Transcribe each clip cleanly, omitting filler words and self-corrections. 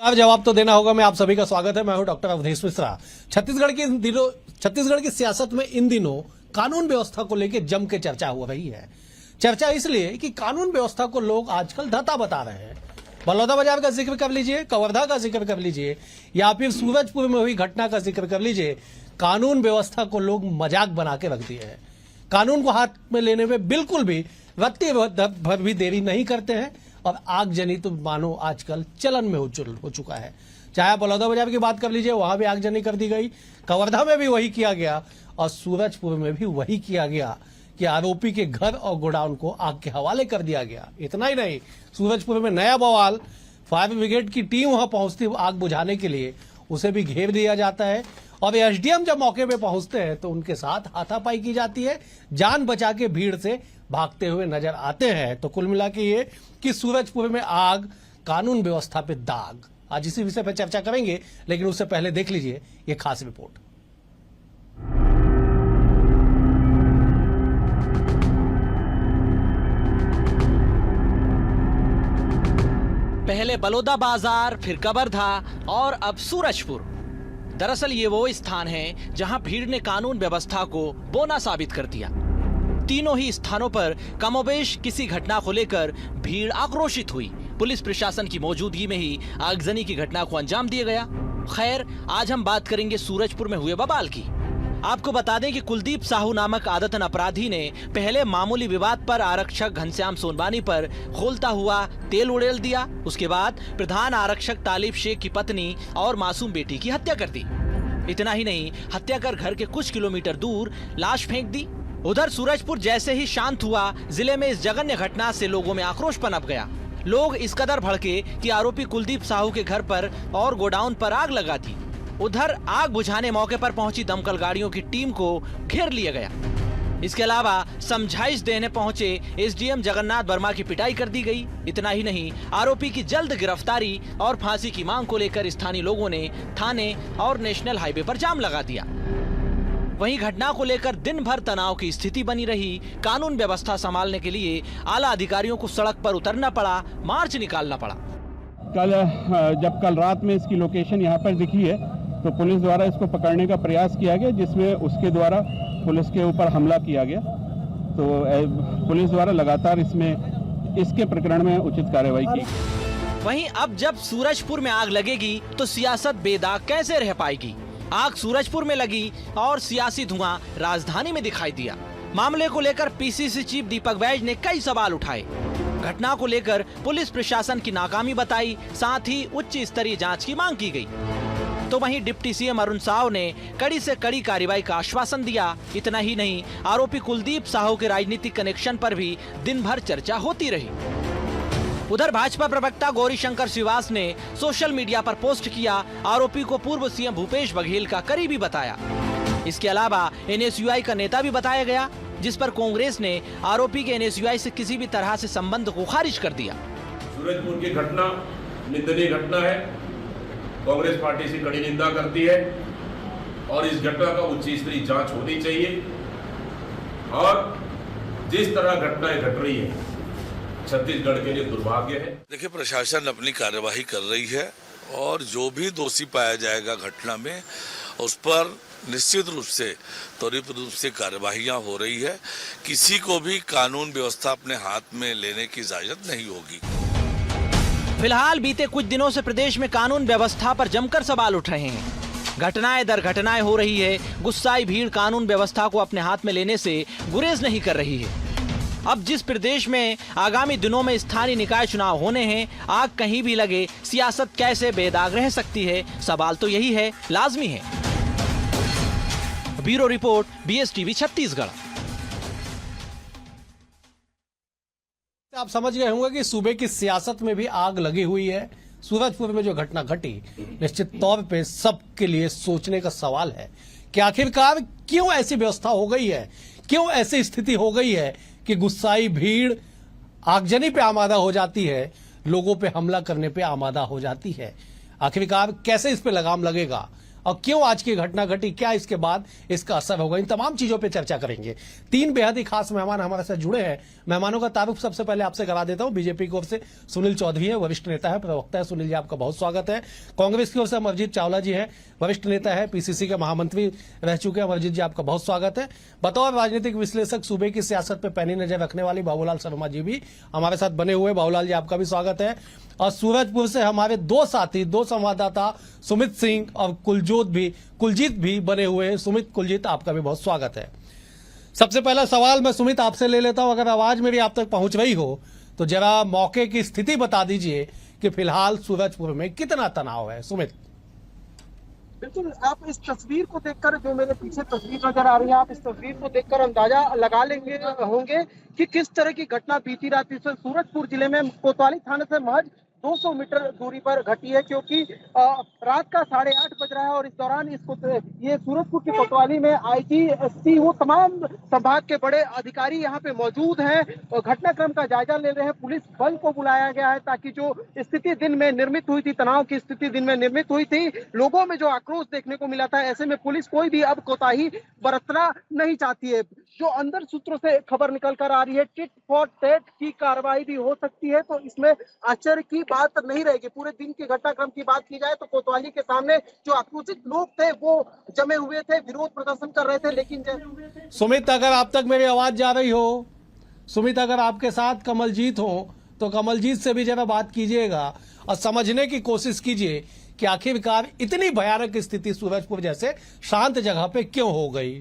अब जवाब तो देना होगा। मैं आप सभी का स्वागत है। मैं हूं डॉक्टर अवधेश मिश्रा। छत्तीसगढ़ की सियासत में इन दिनों कानून व्यवस्था को लेकर जम के चर्चा हो रही है। चर्चा इसलिए कि कानून व्यवस्था को लोग आजकल धता बता रहे हैं। बलौदाबाजार का जिक्र कर लीजिए, कवर्धा का जिक्र कर लीजिए, या फिर सूरजपुर में हुई घटना का जिक्र कर लीजिए। कानून व्यवस्था को लोग मजाक बना के रख दिए हैं। कानून को हाथ में लेने में बिल्कुल भी रत्ती भर भी देरी नहीं करते हैं और आगजनी तो मानो आजकल चलन में हो चुका है। चाहे बलौदाबाजार की बात कर लीजिए, वहां भी आगजनी कर दी गई, कवर्धा में भी वही किया गया और सूरजपुर में भी वही किया गया कि आरोपी के घर और गोडाउन को आग के हवाले कर दिया गया। इतना ही नहीं, सूरजपुर में नया बवाल, फायर ब्रिगेड की टीम वहां पहुंचती आग बुझाने के लिए, उसे भी घेर दिया जाता है और एसडीएम जब मौके पे पहुंचते हैं तो उनके साथ हाथापाई की जाती है, जान बचा के भीड़ से भागते हुए नजर आते हैं। तो कुल मिला के ये कि सूरजपुर में आग, कानून व्यवस्था पे दाग। आज इसी विषय पर चर्चा करेंगे, लेकिन उससे पहले देख लीजिए ये खास रिपोर्ट। पहले बलौदा बाजार, फिर कवर्धा और अब सूरजपुर। दरअसल ये वो स्थान है जहां भीड़ ने कानून व्यवस्था को बोना साबित कर दिया। तीनों ही स्थानों पर कमोबेश किसी घटना को लेकर भीड़ आक्रोशित हुई। पुलिस प्रशासन की मौजूदगी में ही आगजनी की घटना को अंजाम दिया गया। खैर, आज हम बात करेंगे सूरजपुर में हुए बवाल की। आपको बता दें कि कुलदीप साहू नामक आदतन अपराधी ने पहले मामूली विवाद पर आरक्षक घनश्याम सोनवानी पर खोलता हुआ तेल उड़ेल दिया। उसके बाद प्रधान आरक्षक तालिब शेख की पत्नी और मासूम बेटी की हत्या कर दी। इतना ही नहीं, हत्या कर घर के कुछ किलोमीटर दूर लाश फेंक दी। उधर सूरजपुर जैसे ही शांत हुआ, जिले में इस जघन्य घटना से लोगों में आक्रोश पनप गया। लोग इस कदर भड़के कि आरोपी कुलदीप साहू के घर पर और गोडाउन पर आग लगा दी। उधर आग बुझाने मौके पर पहुंची दमकल गाड़ियों की टीम को घेर लिया गया। इसके अलावा समझाइश देने पहुंचे एसडीएम जगन्नाथ वर्मा की पिटाई कर दी गई। इतना ही नहीं, आरोपी की जल्द गिरफ्तारी और फांसी की मांग को लेकर स्थानीय लोगों ने थाने और नेशनल हाईवे पर जाम लगा दिया। वहीं घटना को लेकर दिन भर तनाव की स्थिति बनी रही। कानून व्यवस्था संभालने के लिए आला अधिकारियों को सड़क पर उतरना पड़ा, मार्च निकालना पड़ा। जब कल रात में इसकी लोकेशन यहाँ पर दिखी है तो पुलिस द्वारा इसको पकड़ने का प्रयास किया गया, जिसमें उसके द्वारा पुलिस के ऊपर हमला किया गया। तो पुलिस द्वारा लगातार इसके प्रकरण में उचित कार्रवाई की। वहीं अब जब सूरजपुर में आग लगेगी तो सियासत बेदाग कैसे रह पाएगी? आग सूरजपुर में लगी और सियासी धुआं राजधानी में दिखाई दिया। मामले को लेकर पीसीसी चीफ दीपक बैज ने कई सवाल उठाए। घटना को लेकर पुलिस प्रशासन की नाकामी बताई, साथ ही उच्च स्तरीय जांच की मांग की गई। तो वहीं डिप्टी सीएम अरुण साव ने कड़ी से कड़ी कार्रवाई का आश्वासन दिया। इतना ही नहीं, आरोपी कुलदीप साहू के राजनीतिक कनेक्शन पर भी दिन भर चर्चा होती रही। उधर भाजपा प्रवक्ता गौरीशंकर श्रीवास ने सोशल मीडिया पर पोस्ट किया, आरोपी को पूर्व सीएम भूपेश बघेल का करीबी बताया। इसके अलावा एनएसयूआई का नेता भी बताया गया, जिस पर कांग्रेस ने आरोपी के एनएसयूआई से किसी भी तरह से संबंध को खारिज कर दिया। सूरजपुर की घटना निंदनीय घटना है। कांग्रेस पार्टी से कड़ी निंदा करती है और इस घटना का उच्च स्तरीय जांच होनी चाहिए। और जिस तरह घटनाएं घट रही है, छत्तीसगढ़ के लिए दुर्भाग्य है। देखिए, प्रशासन अपनी कार्यवाही कर रही है और जो भी दोषी पाया जाएगा घटना में, उस पर निश्चित रूप से त्वरित रूप से कार्यवाहियां हो रही है। किसी को भी कानून व्यवस्था अपने हाथ में लेने की इजाजत नहीं होगी। फिलहाल बीते कुछ दिनों से प्रदेश में कानून व्यवस्था पर जमकर सवाल उठ रहे हैं। घटनाएं दर घटनाएं हो रही है। गुस्साई भीड़ कानून व्यवस्था को अपने हाथ में लेने से गुरेज नहीं कर रही है। अब जिस प्रदेश में आगामी दिनों में स्थानीय निकाय चुनाव होने हैं, आग कहीं भी लगे, सियासत कैसे बेदाग रह सकती है? सवाल तो यही है, लाजमी है। Bureau report, BSTV Chhattisgarh. आप समझ गए होंगे कि सूबे की सियासत में भी आग लगी हुई है। सूरजपुर में जो घटना घटी, निश्चित तौर पे सबके लिए सोचने का सवाल है कि आखिरकार क्यों ऐसी व्यवस्था हो गई है, क्यों ऐसी स्थिति हो गई है कि गुस्साई भीड़ आगजनी पे आमादा हो जाती है, लोगों पे हमला करने पे आमादा हो जाती है। आखिरकार कैसे इस पे लगाम लगेगा? और क्यों आज की घटना घटी, क्या इसके बाद इसका असर होगा, इन तमाम चीजों पे चर्चा करेंगे। 3 बेहद ही खास मेहमान हमारे साथ जुड़े हैं। मेहमानों का तारुफ सबसे पहले आपसे करा देता हूं। बीजेपी की ओर से सुनील चौधरी है, वरिष्ठ नेता है, प्रवक्ता है। सुनील जी, आपका बहुत स्वागत है। कांग्रेस की ओर से अमरजीत चावला जी है, वरिष्ठ नेता है, पीसीसी के महामंत्री रह चुके हैं। अमरजीत जी, आपका बहुत स्वागत है। बतौर राजनीतिक विश्लेषक सूबे की सियासत पे पैनी नजर रखने वाली बाबूलाल शर्मा जी भी हमारे साथ बने हुए। बाबूलाल जी, आपका भी स्वागत है। और सूरजपुर से हमारे 2 साथी, 2 संवाददाता सुमित सिंह और कुलजीत भी बने हुए हैं। सुमित, कुलजीत, आपका भी बहुत स्वागत है। सबसे पहला सवाल मैं सुमित आपसे ले लेता हूं। अगर आवाज मेरी आप तक पहुंच रही हो तो जरा मौके की स्थिति बता दीजिए कि फिलहाल सूरजपुर में कितना तनाव है। सुमित। बिल्कुल, आप इस तस्वीर को देखकर, जो मेरे पीछे तस्वीर नजर आ रही है, आप इस तस्वीर को देखकर अंदाजा लगा लेंगे होंगे कि किस तरह की घटना बीती रात इस सूरजपुर जिले में कोतवाली थाने से महज 200 मीटर दूरी पर घटी है। क्योंकि रात का 8:30 बज रहा है और इस दौरान ये सूरजपुर की कोतवाली में आईजी, वो तमाम संभाग के बड़े अधिकारी यहाँ पे मौजूद हैं और घटनाक्रम का जायजा ले रहे हैं। पुलिस बल को बुलाया गया है ताकि जो स्थिति दिन में निर्मित हुई थी, तनाव की स्थिति दिन में निर्मित हुई थी, लोगों में जो आक्रोश देखने को मिला था, ऐसे में पुलिस कोई भी अब कोताही बरतना नहीं चाहती है। जो अंदर सूत्रों से खबर निकल कर आ रही है, टिट फॉर टैट की कार्रवाई भी हो सकती है, तो इसमें आश्चर्य की बात नहीं रहेगी। पूरे दिन के घटनाक्रम की बात की जाए तो कोतवाली के सामने जो आक्रोशित लोग थे वो जमे हुए थे, विरोध प्रदर्शन कर रहे थे। लेकिन सुमित, अगर आप तक मेरी आवाज जा रही हो, सुमित, अगर आपके साथ कमलजीत हो तो कमलजीत से भी जरा बात कीजिएगा और समझने की कोशिश कीजिए कि आखिरकार इतनी भयानक स्थिति सूरजपुर जैसे शांत जगह पे क्यों हो गई।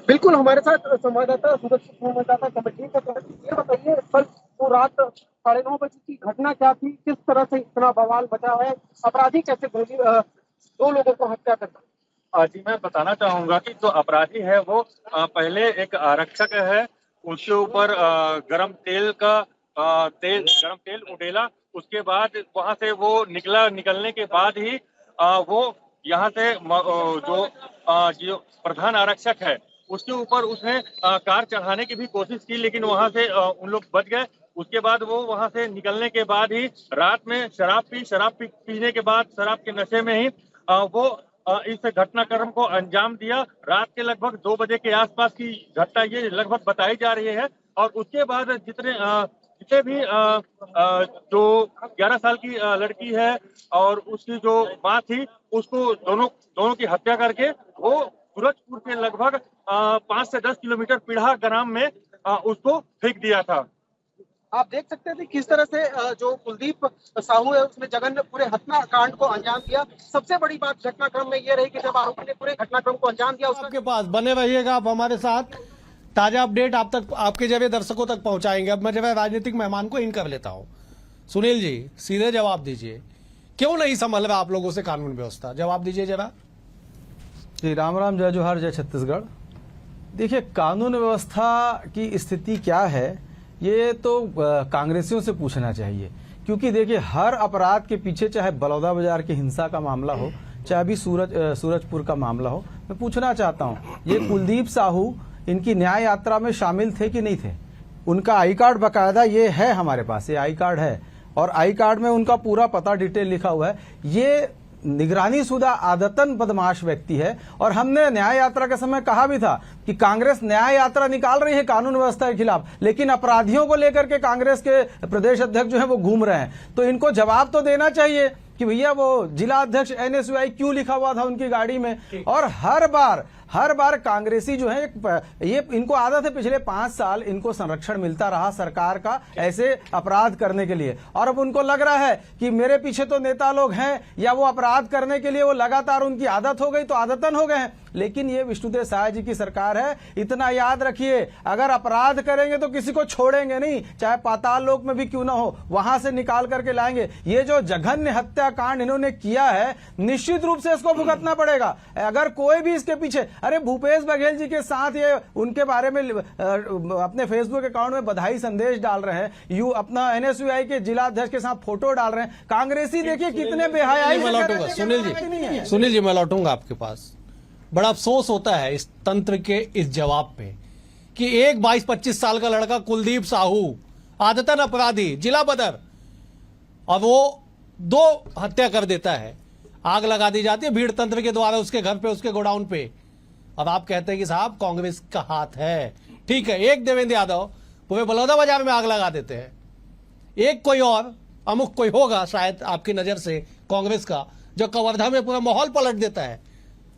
बिल्कुल, हमारे साथ संवाददाता संवाददाता कमलजीत को ये बताइए, कल वो रात 9:30 बजे की घटना क्या थी, किस तरह से इतना बवाल बचा है, अपराधी कैसे 2 लोगों को हत्या करता? जी, मैं बताना चाहूंगा कि जो अपराधी है वो पहले एक आरक्षक है, उसके ऊपर गरम तेल उड़ेला। उसके बाद वहां से वो निकलने के बाद ही वो यहाँ से जो प्रधान आरक्षक है उसके ऊपर उसने कार चढ़ाने की भी कोशिश की, लेकिन वहां से उन लोग बच गए। उसके बाद वो वहां से निकलने के बाद ही रात में शराब पीने के बाद, शराब के नशे में ही वो इस घटनाक्रम को अंजाम दिया। रात के लगभग 2 बजे के आसपास की घटना ये लगभग बताई जा रही है। और उसके बाद जितने भी जो 11 साल की लड़की है और उसकी जो माँ थी, उसको दोनों की हत्या करके वो सूरजपुर के लगभग 5 से 10 किलोमीटर पीढ़ा ग्राम में उसको फेंक दिया था। आप देख सकते थे किस तरह से जो कुलदीप साहू है उसने जघन्य पूरे हत्याकांड को अंजाम दिया। सबसे बड़ी बात घटनाक्रम में ये रही कि जब आरोपी ने पूरे घटनाक्रम को अंजाम दिया, आपके पास बने रहिएगा आप हमारे साथ, ताजा अपडेट आप तक, आपके जैसे दर्शकों तक पहुंचाएंगे। अब मैं जब राजनीतिक मेहमान को इन कर लेता हूं। सुनील जी, सीधे जवाब दीजिए, क्यों नहीं संभल रहा आप लोगों से कानून व्यवस्था? जवाब दीजिए जरा। जी, राम राम, जय जोहार, जय छत्तीसगढ़। देखिए, कानून व्यवस्था की स्थिति क्या है ये तो कांग्रेसियों से पूछना चाहिए, क्योंकि देखिए हर अपराध के पीछे, चाहे बलौदा बाजार की हिंसा का मामला हो, चाहे अभी सूरजपुर का मामला हो, मैं पूछना चाहता हूं, ये कुलदीप साहू इनकी न्याय यात्रा में शामिल थे कि नहीं थे? उनका आई कार्ड बकायदा ये है हमारे पास, ये आई कार्ड है और आई कार्ड में उनका पूरा पता डिटेल लिखा हुआ है। ये निगरानी शुदा आदतन बदमाश व्यक्ति है और हमने न्याय यात्रा के समय कहा भी था कि कांग्रेस न्याय यात्रा निकाल रही है कानून व्यवस्था के खिलाफ, लेकिन अपराधियों को लेकर के कांग्रेस के प्रदेश अध्यक्ष जो है वो घूम रहे हैं। तो इनको जवाब तो देना चाहिए कि भैया वो जिला अध्यक्ष NSUI क्यों लिखा हुआ था उनकी गाड़ी में। और हर बार कांग्रेसी जो है, ये इनको आदत है, पिछले 5 साल इनको संरक्षण मिलता रहा सरकार का ऐसे अपराध करने के लिए, और अब उनको लग रहा है कि मेरे पीछे तो नेता लोग हैं या वो अपराध करने के लिए वो लगातार उनकी आदत हो गई, तो आदतन हो गए हैं। लेकिन ये विष्णुदेव साय जी की सरकार है, इतना याद रखिए, अगर अपराध करेंगे तो किसी को छोड़ेंगे नहीं, चाहे पाताल लोक में भी क्यों ना हो, वहां से निकाल करके लाएंगे। ये जो जघन्य हत्याकांड इन्होंने किया है, निश्चित रूप से इसको भुगतना पड़ेगा। अगर कोई भी इसके पीछे, अरे भूपेश बघेल जी के साथ ये उनके बारे में अपने फेसबुक अकाउंट में बधाई संदेश डाल रहे हैं, अपना NSUI के जिला अध्यक्ष के साथ फोटो डाल रहे हैं, कांग्रेसी देखिए कितने बेहयाई। सुनील जी, मैं लौटूंगा आपके पास। बड़ा अफसोस होता है इस तंत्र के इस जवाब पे कि एक 22-25 साल का लड़का कुलदीप साहू, आदतन अपराधी, जिला बदर, और वो 2 हत्या कर देता है। आग लगा दी जाती है भीड़ तंत्र के द्वारा उसके घर पे, उसके गोडाउन पे। अब आप कहते हैं कि साहब कांग्रेस का हाथ है। ठीक है, एक देवेंद्र यादव पूरे बलौदा बाजार में आग लगा देते हैं, एक कोई और अमुक कोई होगा शायद आपकी नजर से कांग्रेस का, जो कवर्धा में पूरा माहौल पलट देता है,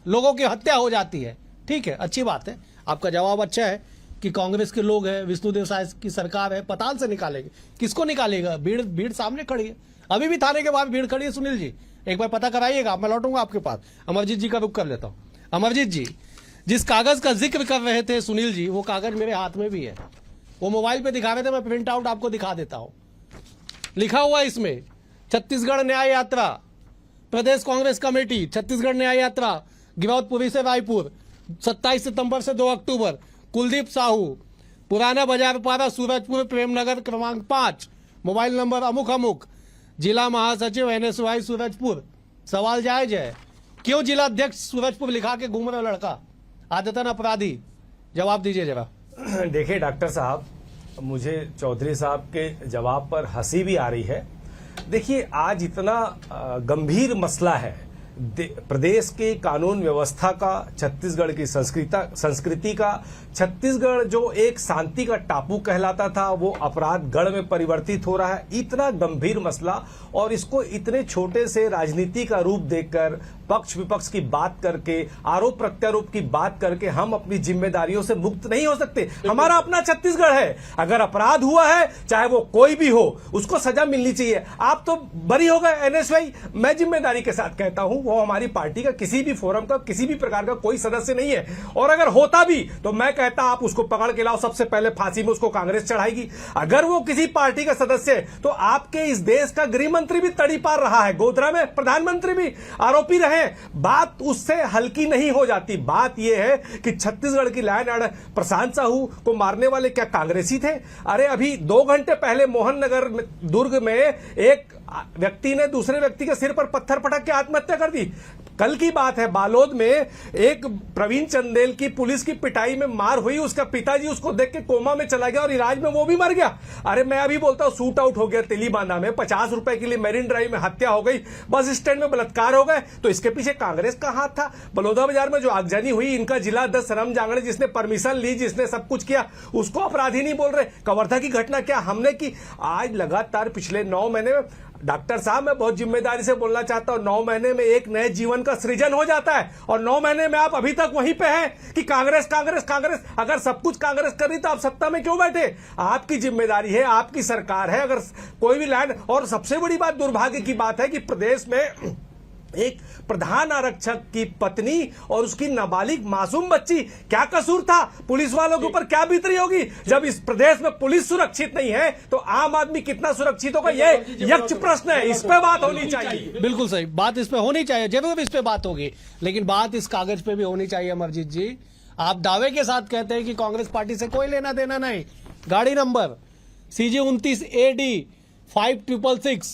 लोगों की हत्या हो जाती है। ठीक है, अच्छी बात है, आपका जवाब अच्छा है कि कांग्रेस के लोग हैं, विष्णुदेव साय की सरकार है, पताल से निकालेंगे। किसको निकालेगा? भीड़ सामने खड़ी है, अभी भी थाने के बाहर भीड़ खड़ी है। सुनील जी एक बार पता कराइएगा, मैं लौटूंगा आपके पास। अमरजीत जी का रुख कर लेता हूं। अमरजीत जी, जिस कागज का जिक्र कर रहे थे सुनील जी, वो कागज मेरे हाथ में भी है, वो मोबाइल पे दिखा रहे थे, मैं प्रिंट आउट आपको दिखा देता हूं। लिखा हुआ है इसमें, छत्तीसगढ़ न्याय यात्रा, प्रदेश कांग्रेस कमेटी, छत्तीसगढ़ न्याय यात्रा, गिरौदपुरी से रायपुर, 27 सितंबर से 2 अक्टूबर, कुलदीप साहू, पुराना बाजार पारा, सूरजपुर, प्रेमनगर क्रमांक 5, मोबाइल नंबर अमुक अमुक, जिला महासचिव NSY सूरजपुर। सवाल जायज है, क्यों जिला अध्यक्ष सूरजपुर लिखा के घूम रहा लड़का, आदतन अपराधी? जवाब दीजिए जरा। देखिए डॉक्टर साहब, मुझे चौधरी साहब के जवाब पर हंसी भी आ रही है। देखिए, आज इतना गंभीर मसला है प्रदेश की कानून व्यवस्था का, छत्तीसगढ़ की संस्कृति का। छत्तीसगढ़ जो एक शांति का टापू कहलाता था, वो अपराध गढ़ में परिवर्तित हो रहा है। इतना गंभीर मसला, और इसको इतने छोटे से राजनीति का रूप देकर, पक्ष विपक्ष की बात करके, आरोप प्रत्यारोप की बात करके हम अपनी जिम्मेदारियों से मुक्त नहीं हो सकते। हमारा अपना छत्तीसगढ़ है, अगर अपराध हुआ है, चाहे वो कोई भी हो, उसको सजा मिलनी चाहिए। आप तो बरी हो गए NSY, मैं जिम्मेदारी के साथ कहता हूं, वो हमारी पार्टी का किसी भी फोरम का, किसी भी प्रकार का कोई सदस्य नहीं है। और अगर होता भी तो मैं कहता आप उसको पकड़ के लाओ, सबसे पहले फांसी में उसको कांग्रेस चढ़ाएगी। अगर वो किसी पार्टी का सदस्य है तो आपके इस देश का गृह मंत्री भी तड़ी पार रहा है, गोधरा में प्रधानमंत्री भी आरोपी रहे। बात उससे हल्की नहीं हो जाती। बात यह है कि छत्तीसगढ़ की लैंड ऑर्डर, प्रशांत साहू को मारने वाले क्या कांग्रेसी थे? अरे अभी 2 घंटे पहले मोहन नगर दुर्ग में एक व्यक्ति ने दूसरे व्यक्ति के सिर पर पत्थर पटक के आत्महत्या कर दी। कल की बात है, बालोद में एक प्रवीण चंदेल की पुलिस की पिटाई में मार हुई, उसका पिताजी उसको देख के कोमा में चला गया और इलाज में वो भी मर गया। अरे मैं अभी बोलता हूं, शूट आउट हो गया तेलीबांधा में, 50 रुपए के लिए मेरिन ड्राइव में हत्या हो गई, बस स्टैंड में बलात्कार हो गए, तो इसके पीछे कांग्रेस का हाथ था। बलौदा बाजार में जो आगजनी हुई, इनका जिला अध्यक्ष सरम जांगड़े, जिसने परमिशन ली, जिसने सब कुछ किया, उसको अपराधी नहीं बोल रहे। कवर्धा की घटना क्या हमने की? आज लगातार पिछले 9 महीने में, डॉक्टर साहब मैं बहुत जिम्मेदारी से बोलना चाहता हूं, 9 महीने में एक नए जीवन का सृजन हो जाता है, और 9 महीने में आप अभी तक वहीं पे हैं कि कांग्रेस कांग्रेस कांग्रेस। अगर सब कुछ कांग्रेस कर रही तो आप सत्ता में क्यों बैठे? आपकी जिम्मेदारी है, आपकी सरकार है। अगर कोई भी लैंड, और सबसे बड़ी बात, दुर्भाग्य की बात है कि प्रदेश में एक प्रधान आरक्षक की पत्नी और उसकी नाबालिग मासूम बच्ची, क्या कसूर था? पुलिस वालों के ऊपर क्या बीतरी होगी? जब इस प्रदेश में पुलिस सुरक्षित नहीं है तो आम आदमी कितना सुरक्षित होगा? ये यक्ष प्रश्न है, इस पे बात होनी चाहिए। बिल्कुल सही बात, इस पे होनी चाहिए, जरूर इस पे बात होगी, लेकिन बात इस कागज पे भी होनी चाहिए। अमरजीत जी, आप दावे के साथ कहते हैं कि कांग्रेस पार्टी से कोई लेना देना नहीं। गाड़ी नंबर CG 29 AD 5666,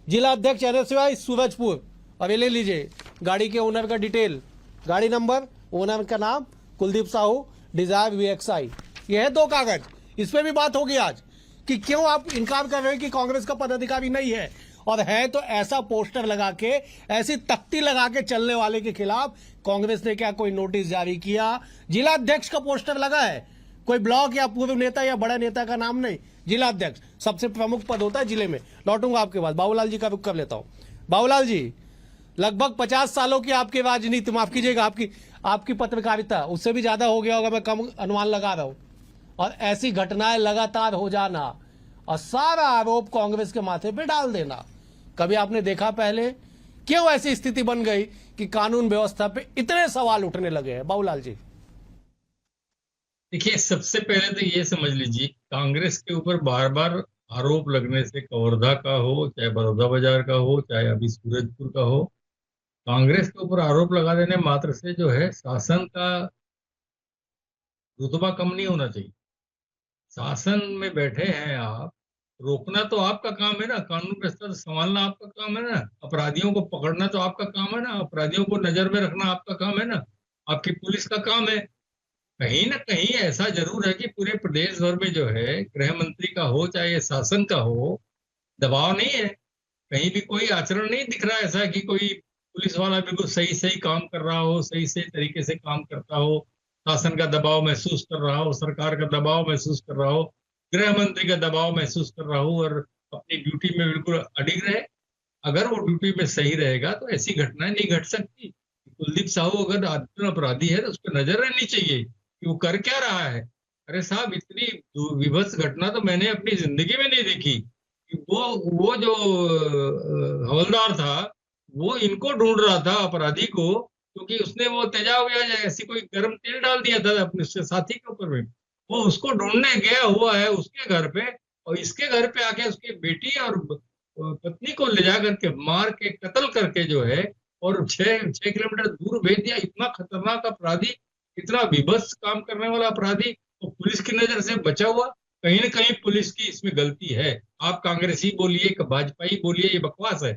जिला अध्यक्ष NSY सूरजपुर। और ये ले लीजिए गाड़ी के ओनर का डिटेल, गाड़ी नंबर, ओनर का नाम कुलदीप साहू, डिजायर VXI। ये है 2 कागज, इस पे भी बात होगी आज कि क्यों आप इनकार कर रहे हैं कि कांग्रेस का पदाधिकारी नहीं है, और है तो ऐसा पोस्टर लगा के, ऐसी तख्ती लगा के चलने वाले के खिलाफ कांग्रेस ने क्या कोई नोटिस जारी किया? जिला अध्यक्ष का पोस्टर लगा है, कोई ब्लॉक या पूर्व नेता या बड़ा नेता का नाम नहीं, जिला अध्यक्ष सबसे प्रमुख पद होता है जिले में। लौटूंगा आपके पास, बाबूलाल जी का रुख कर लेता हूं। बाबूलाल जी, लगभग 50 सालों की आपकी राजनीति, माफ कीजिएगा, आपकी पत्रकारिता, उससे भी ज्यादा हो गया होगा, मैं कम अनुमान लगा रहा हूं, और ऐसी घटनाएं लगातार हो जाना और सारा आरोप कांग्रेस के माथे पे डाल देना, कभी आपने देखा पहले? क्यों ऐसी स्थिति बन गई कि कानून व्यवस्था पे इतने सवाल उठने लगे हैं? बाबूलाल जी, देखिए, सबसे पहले तो ये समझ लीजिए, कांग्रेस के ऊपर बार बार आरोप लगने से, कवर्धा का हो, चाहे बलौदा बाजार का हो, चाहे अभी सूरजपुर का हो, कांग्रेस के ऊपर आरोप लगा देने मात्र से जो है शासन का रुतबा कम नहीं होना चाहिए। शासन में बैठे हैं आप, रोकना तो आपका काम है ना, कानून व्यवस्था संभालना आपका काम है ना, अपराधियों को पकड़ना तो आपका काम है ना, अपराधियों को नजर में रखना आपका काम है ना, आपकी पुलिस का काम है। कहीं ना कहीं ऐसा जरूर है कि पूरे प्रदेश भर में जो है, गृह मंत्री का हो चाहे शासन का हो, दबाव नहीं है, कहीं भी कोई आचरण नहीं दिख रहा ऐसा कि कोई पुलिस वाला बिल्कुल सही काम कर रहा हो, सही तरीके से काम करता हो, शासन का दबाव महसूस कर रहा हो, सरकार का दबाव महसूस कर रहा हो, गृह मंत्री का दबाव महसूस कर रहा हो और अपनी ड्यूटी में बिल्कुल अडिग रहे। अगर वो ड्यूटी में सही रहेगा तो ऐसी घटनाएं नहीं घट सकती। कुलदीप साहू अगर आदमी अपराधी है तो उस पर नजर रहनी चाहिए कि वो कर क्या रहा है। अरे साहब, इतनी विभत्स घटना तो मैंने अपनी जिंदगी में नहीं देखी। वो जो हवलदार था वो इनको ढूंढ रहा था, अपराधी को, क्योंकि उसने वो तेजाब या ऐसी कोई गर्म तेल डाल दिया था अपने साथी के ऊपर में। वो उसको ढूंढने गया हुआ है उसके घर पे, और इसके घर पे आके उसकी बेटी और पत्नी को ले जा करके मार के कत्ल करके जो है और 6 किलोमीटर दूर भेज दिया। इतना खतरनाक अपराधी, इतना विभत्स काम करने वाला अपराधी तो पुलिस की नजर से बचा हुआ। कहीं ना कहीं पुलिस की इसमें गलती है। आप कांग्रेसी बोलिए, भाजपाई बोलिए, ये बकवास है।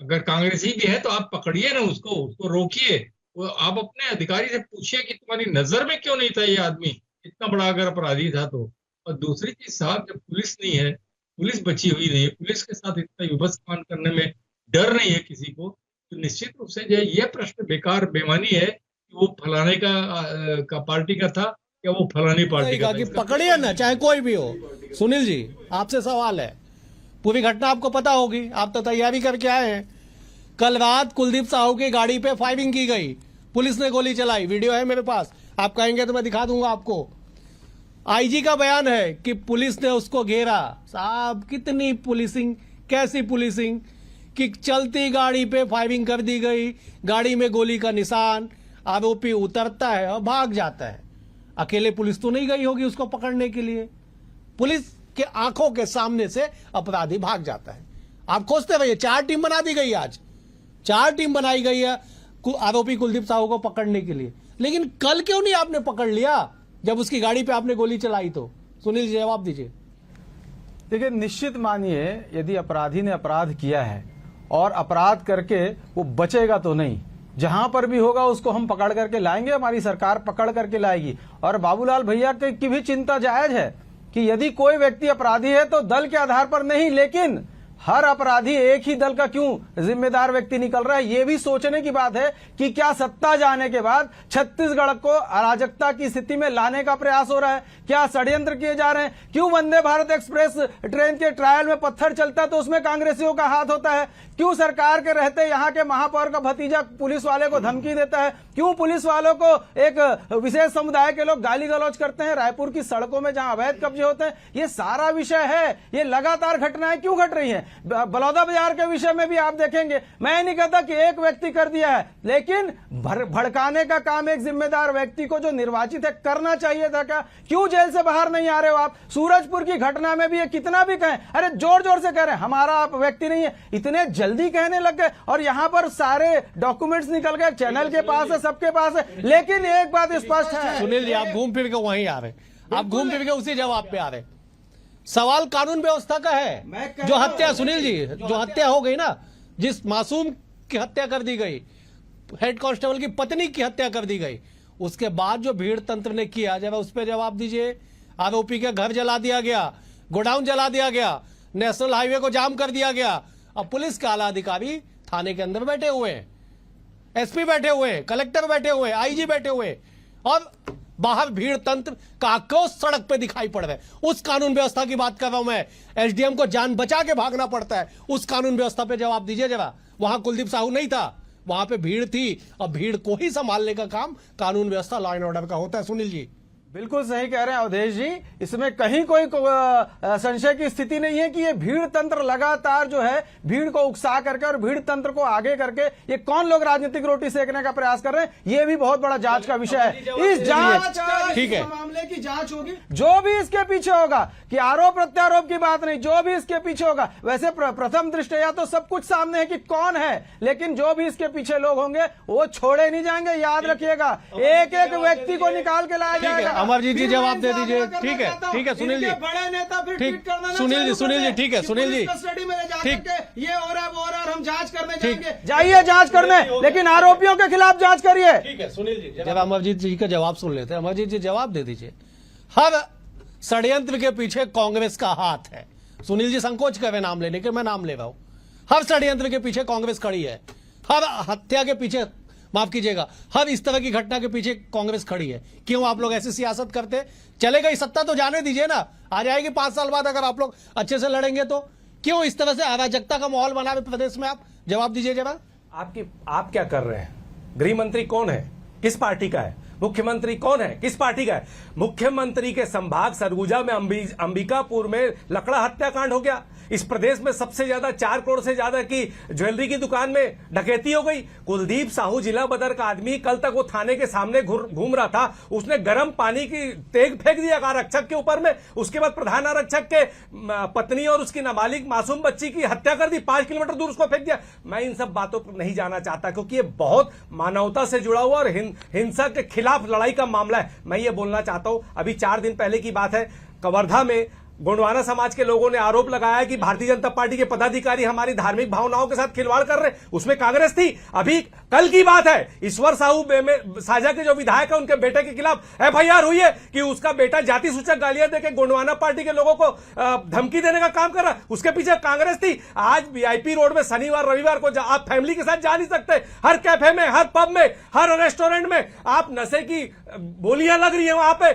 अगर कांग्रेसी भी है तो आप पकड़िए ना उसको रोकिए। आप अपने अधिकारी से पूछिए कि तुम्हारी नजर में क्यों नहीं था ये आदमी, इतना बड़ा अगर अपराधी था तो। और दूसरी चीज साहब, जब पुलिस नहीं है, पुलिस बची हुई नहीं है, पुलिस के साथ इतना विभत्स कांड करने में डर नहीं है किसी को, तो निश्चित रूप से जो ये प्रश्न बेकार बेमानी है कि वो फलाने का पार्टी का था या वो फलानी पार्टी का था। कि पकड़िए ना, चाहे कोई भी हो। सुनील जी, आपसे सवाल है, पूरी घटना आपको पता होगी, आप तो तैयारी करके आए हैं। कल रात कुलदीप साहू की गाड़ी पे फायरिंग की गई, पुलिस ने गोली चलाई, वीडियो है मेरे पास, आप कहेंगे तो मैं दिखा दूंगा आपको। आईजी का बयान है कि पुलिस ने उसको घेरा। साहब, कितनी पुलिसिंग, कैसी पुलिसिंग कि चलती गाड़ी पे फायरिंग कर दी गई, गाड़ी में गोली का निशान, आरोपी उतरता है और भाग जाता है। अकेले पुलिस तो नहीं गई होगी उसको पकड़ने के लिए, पुलिस के आंखों के सामने से अपराधी भाग जाता है। आप खोजते रहिए, 4 टीम बना दी गई, आज 4 टीम बनाई गई है आरोपी कुलदीप साहू को पकड़ने के लिए। लेकिन कल क्यों नहीं आपने पकड़ लिया जब उसकी गाड़ी पे आपने गोली चलाई? तो सुनील जी जवाब दीजिए। देखिए, निश्चित मानिए यदि अपराधी ने अपराध किया है और अपराध करके वो बचेगा तो नहीं, जहां पर भी होगा उसको हम पकड़ करके लाएंगे, हमारी सरकार पकड़ करके लाएगी। और बाबूलाल भैया की भी चिंता जायज है कि यदि कोई व्यक्ति अपराधी है तो दल के आधार पर नहीं, लेकिन हर अपराधी एक ही दल का क्यों जिम्मेदार व्यक्ति निकल रहा है। यह भी सोचने की बात है कि क्या सत्ता जाने के बाद छत्तीसगढ़ को अराजकता की स्थिति में लाने का प्रयास हो रहा है, क्या षड्यंत्र किए जा रहे हैं? क्यों वंदे भारत एक्सप्रेस ट्रेन के ट्रायल में पत्थर चलता है तो उसमें कांग्रेसियों का हाथ होता है? क्यों सरकार के रहते यहाँ के महापौर का भतीजा पुलिस वाले को धमकी देता है? क्यों पुलिस वालों को एक विशेष समुदाय के लोग गाली गलौज करते हैं रायपुर की सड़कों में जहां अवैध कब्जे होते हैं? ये सारा विषय है। ये लगातार घटनाएं क्यों घट रही हैं? बलौदा बाजार के विषय में भी आप देखेंगे, मैं नहीं कहता कि एक व्यक्ति कर दिया है, लेकिन भड़काने का काम एक जिम्मेदार व्यक्ति को जो निर्वाचित है करना चाहिए था। क्या क्यों जेल से बाहर नहीं आ रहे हो आप? सूरजपुर की घटना में भी ये कितना भी कहें, अरे जोर जोर से कह रहे हैं हमारा आप व्यक्ति नहीं है, इतने जल्दी कहने लग गए। और यहां पर सारे डॉक्यूमेंट्स निकल गए, चैनल के पास है, सबके पास है। लेकिन एक बात स्पष्ट है, सुनील जी, आप घूम फिर के वहीं आ रहे, आप घूम फिर के उसी जवाब पे आ रहे। सवाल कानून व्यवस्था का है। जो हत्या, सुनील जी, जो हत्या हो गई ना, जिस मासूम की हत्या कर दी गई, हेड कांस्टेबल की पत्नी की हत्या कर दी गई, उसके बाद जो भीड़ तंत्र ने किया, जरा उस पर जवाब दीजिए। आरोपी के घर जला दिया गया, गोडाउन जला दिया गया, नेशनल हाईवे को जाम कर दिया गया। अब पुलिस के आला अधिकारी थाने के अंदर बैठे हुए हैं, एसपी बैठे हुए हैं, कलेक्टर बैठे हुए, आईजी बैठे हुए, और बाहर भीड़ तंत्र का आक्रोश सड़क पे दिखाई पड़ रहा है। उस कानून व्यवस्था की बात कर रहा हूं मैं। एसडीएम को जान बचा के भागना पड़ता है, उस कानून व्यवस्था पे जवाब दीजिए जरा। वहां कुलदीप साहू नहीं था, वहां पे भीड़ थी, और भीड़ को ही संभालने का काम कानून व्यवस्था, लॉ एंड ऑर्डर का होता है। सुनील जी बिल्कुल सही कह रहे हैं अवधेश जी, इसमें कहीं कोई संशय की स्थिति नहीं है कि ये भीड़ तंत्र लगातार जो है भीड़ को उकसा करके और भीड़ तंत्र को आगे करके ये कौन लोग राजनीतिक रोटी सेकने का प्रयास कर रहे हैं, ये भी बहुत बड़ा जांच का विषय है। इस जांच, ठीक है, मामले की जांच होगी, जो भी इसके पीछे होगा, कि आरोप प्रत्यारोप की बात नहीं, जो भी इसके पीछे होगा। वैसे प्रथम दृष्टया तो सब कुछ सामने है कि कौन है, लेकिन जो भी इसके पीछे लोग होंगे वो छोड़े नहीं जाएंगे, याद रखिएगा। एक एक व्यक्ति को निकाल के लाया जाएगा। अमरजीत जी जवाब दे दीजिए। ठीक है, ठीक है सुनील जी, बड़े नेता फिर ठीक, सुनील जी, ठीक है सुनील जी, कस्टडी में ले जाकर ये हो रहा है वो हो रहा है, हम जांच करने जाएंगे। जाइए जांच करने, लेकिन आरोपियों के खिलाफ जांच करिए। ठीक है सुनील जी, जब अमरजीत जी का जवाब सुन लेते हैं। अमरजीत जी जवाब दे दीजिए। हर षड्यंत्र के पीछे कांग्रेस का हाथ है। सुनील जी संकोच कर नाम लेने के, मैं नाम ले रहा हूं। हर षड्यंत्र के पीछे कांग्रेस खड़ी है। हर हत्या के पीछे, माफ कीजिएगा, हर इस तरह की घटना के पीछे कांग्रेस खड़ी है। क्यों आप लोग ऐसी सियासत करते? चले गई सत्ता तो जाने दीजिए ना, आ जाएगी 5 साल बाद अगर आप लोग अच्छे से लड़ेंगे तो। क्यों इस तरह से अराजकता का माहौल बना प्रदेश में? आप जवाब दीजिए जरा। आप क्या कर रहे हैं? गृह मंत्री कौन है, किस पार्टी का है? मुख्यमंत्री कौन है, किस पार्टी का है? मुख्यमंत्री के संभाग सरगुजा में अंबिकापुर में लकड़ा हत्याकांड हो गया। इस प्रदेश में सबसे ज्यादा 4 करोड़ से ज्यादा की ज्वेलरी की दुकान में डकैती हो गई। कुलदीप साहू जिला बदर का आदमी, कल तक वो थाने के सामने घूम रहा था, उसने गर्म पानी की तेग फेंक दिया आरक्षक के ऊपर में। उसके बाद प्रधान आरक्षक के पत्नी और उसकी नाबालिग मासूम बच्ची की हत्या कर दी, 5 किलोमीटर दूर उसको फेंक दिया। मैं इन सब बातों पर नहीं जाना चाहता क्योंकि ये बहुत मानवता से जुड़ा हुआ और हिंसा के खिलाफ लड़ाई का मामला है। मैं ये बोलना चाहता हूं, अभी 4 दिन पहले की बात है, कवर्धा में गोंडवाना समाज के लोगों ने आरोप लगाया कि भारतीय जनता पार्टी के पदाधिकारी हमारी धार्मिक भावनाओं के साथ खिलवाड़ कर रहे। उसमें कांग्रेस थी। अभी कल की बात है, ईश्वर साहू साझा के जो विधायक है उनके बेटे के खिलाफ एफआईआर हुई है कि उसका बेटा जाति सूचक गालियां देकर गोंडवाना पार्टी के लोगों को धमकी देने का काम कर रहा। उसके पीछे कांग्रेस थी। आज वीआईपी रोड में शनिवार रविवार को आप फैमिली के साथ जा नहीं सकते। हर कैफे में, हर पब में, हर रेस्टोरेंट में आप नशे की बोलियां लग रही है। वहां पे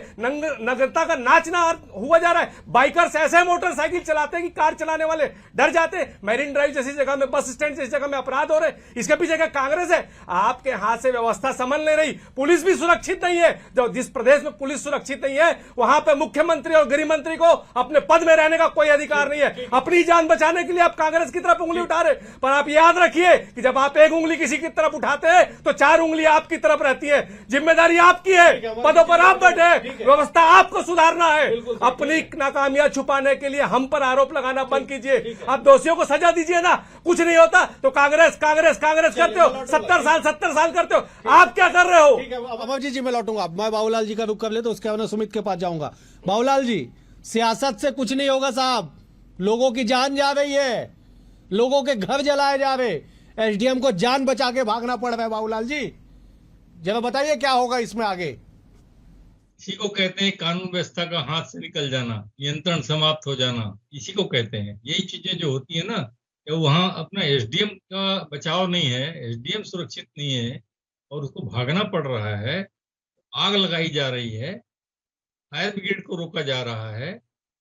नगरता का नाचना हुआ जा रहा है। बाइकर्स ऐसे मोटरसाइकिल चलाते हैं कि कार चलाने वाले डर जाते हैं। मैरिन ड्राइव जैसी जगह में, बस स्टैंड जैसी जगह में अपराध हो रहे हैं। इसके पीछे क्या कांग्रेस है? आपके हाथ से व्यवस्था संभल नहीं रही। पुलिस भी सुरक्षित नहीं है। जो जिस प्रदेश में पुलिस सुरक्षित नहीं है वहां पे मुख्यमंत्री और गृह मंत्री को अपने पद में रहने का कोई अधिकार नहीं है। अपनी जान बचाने के लिए आप कांग्रेस की तरफ उंगली उठा रहे, पर आप याद रखिए कि जब आप एक उंगली किसी की तरफ उठाते हैं तो 4 उंगलियां आपकी तरफ रहती है। जिम्मेदारी आपकी है, पदों पर आप बैठे, व्यवस्था आपको सुधारना है। अपनी नाकामियां छुपाने के लिए हम पर आरोप लगाना बंद कीजिए। आप दोषियों को सजा दीजिए ना। कुछ नहीं होता तो कांग्रेस कांग्रेस कांग्रेस करते हो, 70 साल करते हो। आप क्या कर रहे हो? अमर जी मैं लौटूंगा। मैं बाबूलाल जी का रुख कर ले तो उसके बाद सुमित के पास जाऊंगा। बाबूलाल जी, सियासत से कुछ नहीं होगा साहब। लोगों की जान जा रही है, लोगों के घर जलाए जा रहे, एसडीएम को जान बचा के भागना पड़ रहा है। बाबूलाल जी जरा बताइए क्या होगा इसमें आगे? इसी को कहते हैं कानून व्यवस्था का हाथ से निकल जाना, नियंत्रण समाप्त हो जाना, इसी को कहते हैं। यही चीजें जो होती है ना, वहाँ अपना एसडीएम का बचाव नहीं है, एसडीएम सुरक्षित नहीं है और उसको भागना पड़ रहा है। आग लगाई जा रही है, फायर ब्रिगेड को रोका जा रहा है।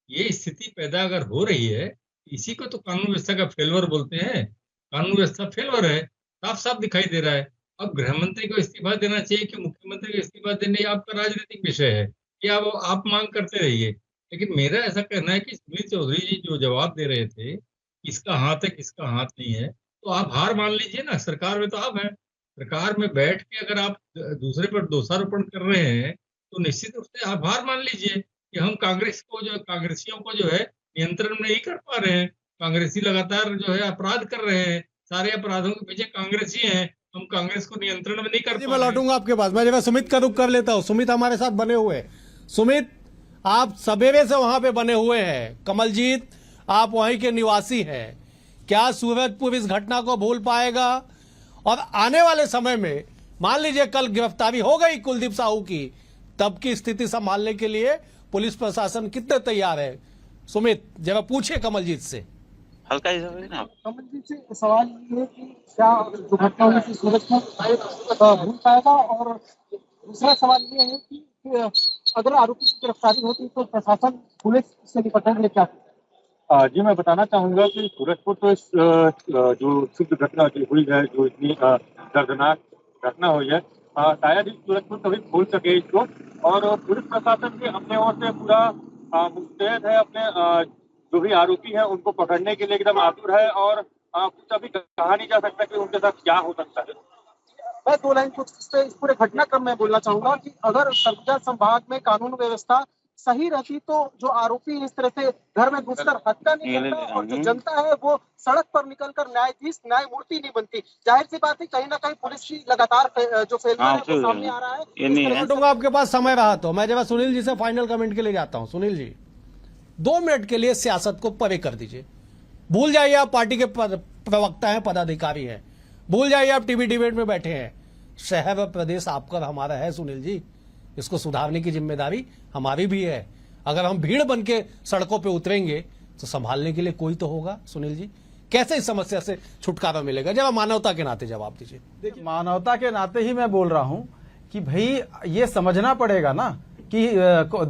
ये स्थिति पैदा अगर हो रही है, इसी को तो कानून व्यवस्था का फेलवर बोलते हैं। कानून व्यवस्था फेलवर है, साफ साफ दिखाई दे रहा है। अब गृह मंत्री को इस्तीफा देना चाहिए कि मुख्यमंत्री को इस्तीफा देने, आपका राजनीतिक विषय है, कि आप मांग करते रहिए। लेकिन मेरा ऐसा कहना है कि सुनील चौधरी जी जो जवाब दे रहे थे, किसका हाथ है किसका हाथ नहीं है, तो आप हार मान लीजिए ना। सरकार में तो आप हैं, सरकार में बैठ के अगर आप दूसरे पर दोषारोपण कर रहे हैं तो निश्चित रूप से आप हार मान लीजिए कि हम कांग्रेसियों को जो है नियंत्रण में नहीं कर पा रहे हैं। कांग्रेसी लगातार जो है अपराध कर रहे हैं, सारे अपराधों के पीछे कांग्रेसी हैं। हम कांग्रेस को नियंत्रण में नहीं कर पा रहे। मैं लौटूंगा आपके पास। मैं जरा सुमित का रुख कर लेता हूं। सुमित हमारे साथ बने हुए हैं। सुमित, आप सवेरे से वहां पे बने हुए हैं। कमलजीत, आप वहीं के निवासी हैं। क्या सूरजपुर इस घटना को भूल पाएगा? और आने वाले समय में मान लीजिए कल गिरफ्तारी हो गई कुलदीप साहू की, तब की स्थिति संभालने के लिए पुलिस प्रशासन कितने तैयार है? सुमित जरा पूछे कमलजीत से। हल्का ही ना कमलजीत से सवाल ये है कि क्या जो घटना हुई थी सूरजपुर भूल पाएगा? और दूसरा सवाल ये है कि अगर आरोपी की गिरफ्तारी होती तो प्रशासन पुलिस से निपटेंगे क्या? जी मैं बताना चाहूंगा कि सूरजपुर तो इस जो शुद्ध घटना हुई है, जो इतनी दर्दनाक घटना हुई है, शायद ही सूरजपुर कभी भूल सके इसको। और पुलिस प्रशासन भी अपने ओर से पूरा मुस्तैद है, अपने जो भी आरोपी है उनको पकड़ने के लिए एकदम आतुर है। और कुछ अभी कहा नहीं जा सकता कि उनके साथ क्या हो सकता है। मैं 2 लाइन कुछ इस पूरे घटनाक्रम में बोलना चाहूंगा कि अगर सरगुजा संभाग में कानून व्यवस्था सही रहती तो जो आरोपी इस तरह से घर में घुसकर हत्या नहीं करता और जो जनता है वो सड़क पर निकलकर न्यायमूर्ति नहीं बनती। जाहिर सी बात है कहीं ना कहीं पुलिस की लगातार जो फेलियर है वो सामने आ रहा है। आपके पास समय रहा तो मैं जरा सुनील जी से फाइनल कमेंट के लिए जाता हूं। सुनील जी 2 मिनट के लिए सियासत को परे कर दीजिए। भूल जाइए आप पार्टी के प्रवक्ता हैं, पदाधिकारी हैं। भूल जाइए आप टीवी डिबेट में बैठे हैं। शहर और प्रदेश आपका हमारा है सुनील जी। इसको सुधारने की जिम्मेदारी हमारी भी है। अगर हम भीड़ बन के सड़कों पे उतरेंगे तो संभालने के लिए कोई तो होगा सुनील जी। कैसे इस समस्या से छुटकारा मिलेगा? जब मानवता के नाते जवाब दीजिए। देखिए, मानवता के नाते ही मैं बोल रहा हूं कि भाई ये समझना पड़ेगा ना कि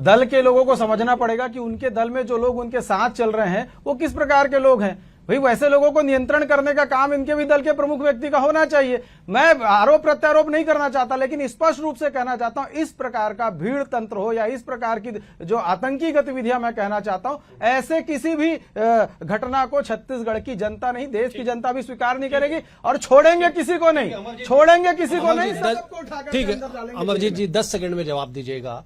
दल के लोगों को समझना पड़ेगा कि उनके दल में जो लोग उनके साथ चल रहे हैं वो किस प्रकार के लोग हैं। भाई वैसे लोगों को नियंत्रण करने का काम इनके भी दल के प्रमुख व्यक्ति का होना चाहिए। मैं आरोप प्रत्यारोप नहीं करना चाहता, लेकिन स्पष्ट रूप से कहना चाहता हूं, इस प्रकार का भीड़ तंत्र हो या इस प्रकार की जो आतंकी गतिविधियां मैं कहना चाहता हूं, ऐसे किसी भी घटना को छत्तीसगढ़ की जनता नहीं, देश की जनता भी स्वीकार नहीं करेगी और छोड़ेंगे किसी को नहीं, छोड़ेंगे किसी को नहीं। ठीक है अमरजीत जी, 10 सेकंड में जवाब दीजिएगा।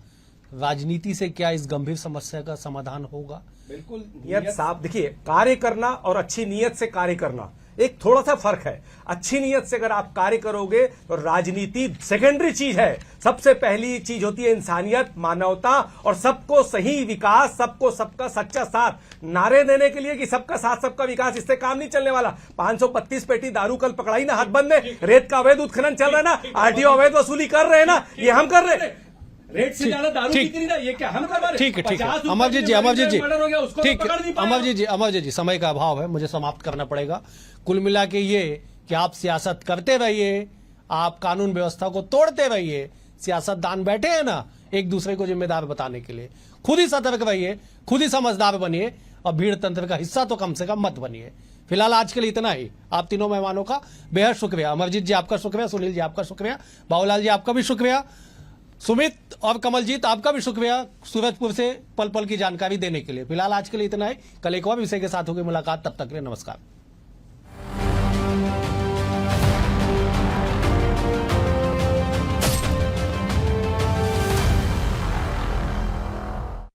राजनीति से क्या इस गंभीर समस्या का समाधान होगा? बिल्कुल नियत साफ। देखिए, कार्य करना और अच्छी नीयत से कार्य करना एक थोड़ा सा फर्क है। अच्छी नीयत से अगर आप कार्य करोगे तो राजनीति सेकेंडरी चीज है। सबसे पहली चीज होती है इंसानियत, मानवता और सबको सही विकास, सबको सबका सच्चा साथ। नारे देने के लिए कि सबका साथ सबका विकास, इससे काम नहीं चलने वाला। 532 पेटी दारू कल पकड़ाई ना हाथबंद में, रेत का अवैध उत्खनन चल रहा है ना, आरटीओ अवैध वसूली कर रहे हैं ना, ये हम कर रहे हैं। रेट से ज्यादा दारू बिक्री ना, ये क्या हम कर रहे हैं? ठीक है अमरजीत जी, ठीक अमरजीत जी, समय का अभाव है, मुझे समाप्त करना पड़ेगा। कुल मिला के ये कि आप सियासत करते रहिए, आप कानून व्यवस्था को तोड़ते रहिए। सियासतदान बैठे हैं ना एक दूसरे को जिम्मेदार बताने के लिए। खुद ही सतर्क रहिए, खुद ही समझदार बनिए और भीड़ तंत्र का हिस्सा तो कम से कम मत बनिए। फिलहाल आज के लिए इतना ही। आप तीनों मेहमानों का बेहद शुक्रिया। अमरजीत जी आपका शुक्रिया, सुनील जी आपका शुक्रिया, बाबूलाल जी आपका भी शुक्रिया, सुमित और कमलजीत आपका भी शुक्रिया सूरजपुर से पल पल की जानकारी देने के लिए। फिलहाल आज के लिए इतना ही। कल एक और विषय के साथ होगी मुलाकात, तब तक के लिए नमस्कार।